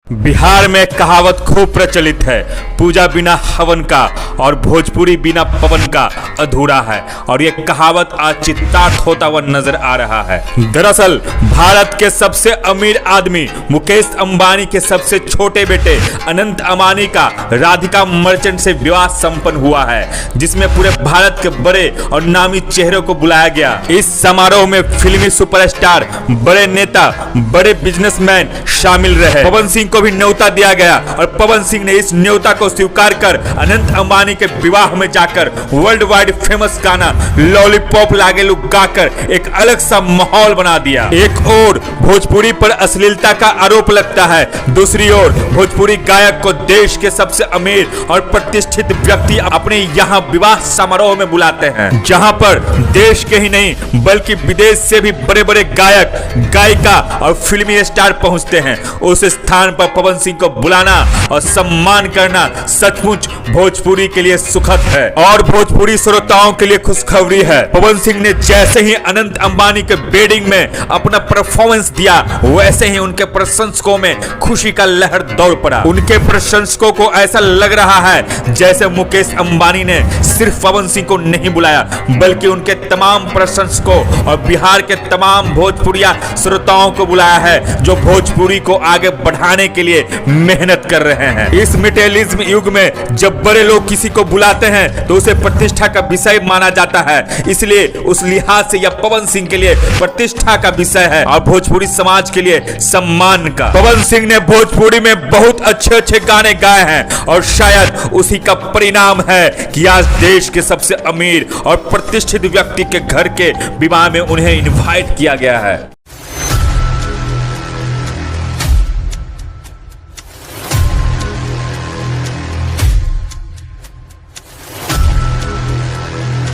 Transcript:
बिहार में कहावत खूब प्रचलित है, पूजा बिना हवन का और भोजपुरी बिना पवन का अधूरा है। और ये कहावत आज चित्तार्थ होता हुआ नजर आ रहा है। दरअसल भारत के सबसे अमीर आदमी मुकेश अंबानी के सबसे छोटे बेटे अनंत अंबानी का राधिका मर्चेंट से विवाह संपन्न हुआ है, जिसमें पूरे भारत के बड़े और नामी चेहरों को बुलाया गया। इस समारोह में फिल्मी सुपरस्टार, बड़े नेता, बड़े बिजनेसमैन शामिल रहे। पवन सिंह को भी न्योता दिया गया और पवन सिंह ने इस न्योता को स्वीकार कर अनंत अंबानी के विवाह में जाकर वर्ल्ड वाइड फेमस गाना लॉलीपॉप लागेलू गाकर एक अलग सा माहौल बना दिया। एक ओर भोजपुरी पर अश्लीलता का आरोप लगता है, दूसरी ओर भोजपुरी गायक को देश के सबसे अमीर और प्रतिष्ठित व्यक्ति अपने यहाँ विवाह समारोह में बुलाते हैं, जहाँ पर देश के ही नहीं बल्कि विदेश से भी बड़े बड़े गायक, गायिका और फिल्मी स्टार पहुंचते हैं। उस स्थान पर पवन सिंह को बुलाना और सम्मान करना सचमुच भोजपुरी के लिए सुखद है और भोजपुरी श्रोताओं के लिए खुशखबरी है। पवन सिंह ने जैसे ही अनंत अंबानी के वेडिंग में अपना परफॉर्मेंस दिया, वैसे ही उनके प्रशंसकों में खुशी का लहर दौड़ पड़ा। उनके प्रशंसकों को ऐसा लग रहा है जैसे मुकेश अंबानी ने सिर्फ पवन सिंह को नहीं बुलाया, बल्कि उनके तमाम प्रशंसकों और बिहार के तमाम भोजपुरिया श्रोताओं को बुलाया है, जो भोजपुरी को आगे बढ़ाने के लिए मेहनत कर रहे हैं। इस मटेरियलिज्म युग में जब बड़े लोग किसी को बुलाते हैं तो उसे प्रतिष्ठा का विषय माना जाता है, इसलिए उस लिहाज से यह पवन सिंह के लिए प्रतिष्ठा का विषय है और भोजपुरी समाज के लिए सम्मान का। पवन सिंह ने भोजपुरी में बहुत अच्छे अच्छे गाने गाए हैं और शायद उसी का परिणाम है कि आज देश के सबसे अमीर और प्रतिष्ठित व्यक्ति के घर के विवाह में उन्हें इनवाइट किया गया है।